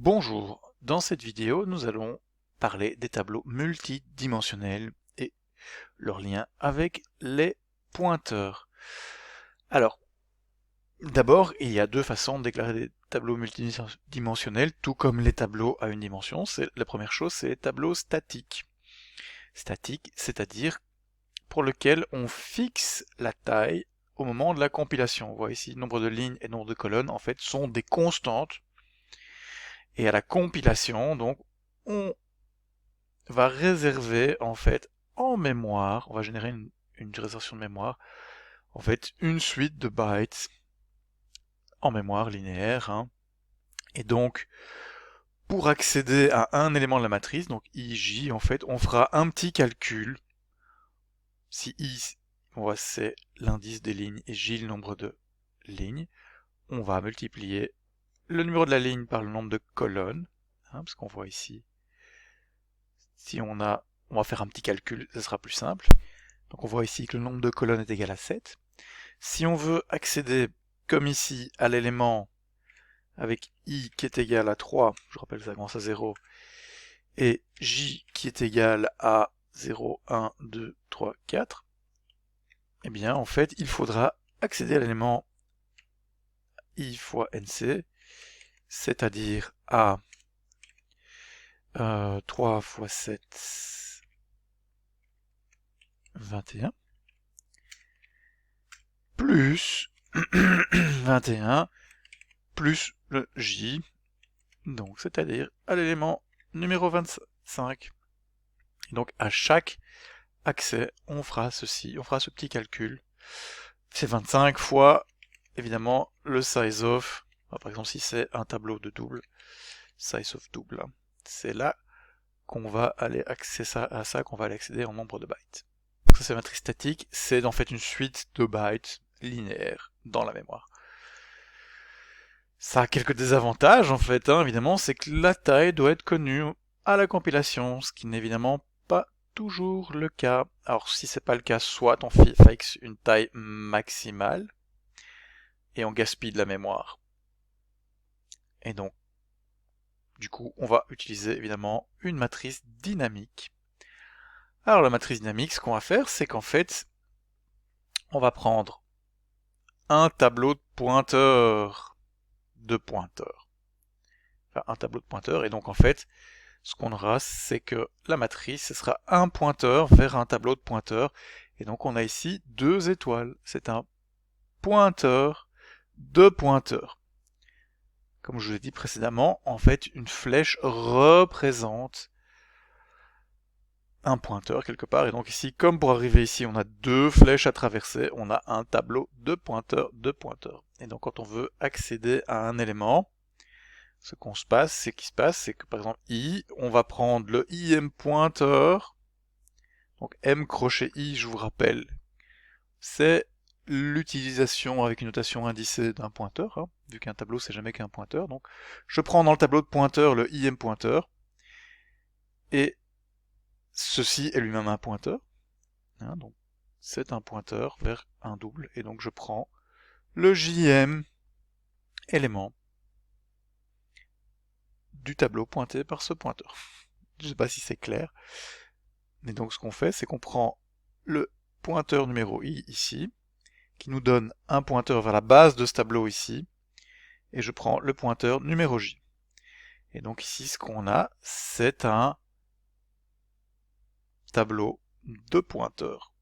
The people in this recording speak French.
Bonjour, dans cette vidéo nous allons parler des tableaux multidimensionnels et leur lien avec les pointeurs. Alors, d'abord, il y a deux façons de déclarer des tableaux multidimensionnels, tout comme les tableaux à une dimension. La première chose, c'est les tableaux statiques. Statiques, c'est-à-dire pour lequel on fixe la taille au moment de la compilation. On voit ici, nombre de lignes et nombre de colonnes, en fait, sont des constantes. Et à la compilation, donc, on va réserver, en fait, en mémoire, on va générer une réservation de mémoire, en fait, une suite de bytes en mémoire linéaire, hein. Et donc, pour accéder à un élément de la matrice, donc IJ, en fait, on fera un petit calcul. Si I, on voit, c'est l'indice des lignes et J, le nombre de lignes, on va multiplier le numéro de la ligne par le nombre de colonnes, hein, parce qu'on voit ici, si on va faire un petit calcul, ce sera plus simple. Donc on voit ici que le nombre de colonnes est égal à 7. Si on veut accéder, comme ici, à l'élément avec I qui est égal à 3, je rappelle ça commence à 0, et J qui est égal à 0, 1, 2, 3, 4, eh bien en fait il faudra accéder à l'élément I fois NC, c'est-à-dire à 3 fois 7, 21, plus 21, plus le J, donc c'est-à-dire à l'élément numéro 25. Et donc à chaque accès, on fera ceci, on fera ce petit calcul. C'est 25 fois, évidemment, le size of, par exemple si c'est un tableau de double, size of double. C'est là qu'on va aller accéder à ça, qu'on va aller accéder en nombre de bytes. Donc ça c'est matrice statique, c'est en fait une suite de bytes linéaires dans la mémoire. Ça a quelques désavantages en fait, hein, évidemment, c'est que la taille doit être connue à la compilation, ce qui n'est évidemment pas toujours le cas. Alors si c'est pas le cas, soit on fixe une taille maximale et on gaspille de la mémoire. Et donc, du coup, on va utiliser évidemment une matrice dynamique. Alors la matrice dynamique, ce qu'on va faire, c'est qu'en fait, on va prendre un tableau de pointeurs, enfin, un tableau de pointeurs, et donc en fait, ce qu'on aura, c'est que la matrice, ce sera un pointeur vers un tableau de pointeurs. Et donc on a ici deux étoiles. C'est un pointeur de pointeurs. Comme je vous l'ai dit précédemment, en fait, une flèche représente un pointeur quelque part. Et donc ici, comme pour arriver ici, on a deux flèches à traverser, on a un tableau de pointeurs de pointeurs. Et donc quand on veut accéder à un élément, ce qu'on se passe, c'est que par exemple I, on va prendre le IM pointeur. Donc M crochet I, je vous rappelle, c'est l'utilisation avec une notation indicée d'un pointeur, hein, vu qu'un tableau c'est jamais qu'un pointeur. Donc je prends dans le tableau de pointeur le IM pointeur, et ceci est lui-même un pointeur, hein, donc c'est un pointeur vers un double, et donc je prends le JM élément du tableau pointé par ce pointeur. Je ne sais pas si c'est clair, mais donc ce qu'on fait, c'est qu'on prend le pointeur numéro I ici, qui nous donne un pointeur vers la base de ce tableau ici, et je prends le pointeur numéro J. Et donc ici, ce qu'on a, c'est un tableau de pointeurs.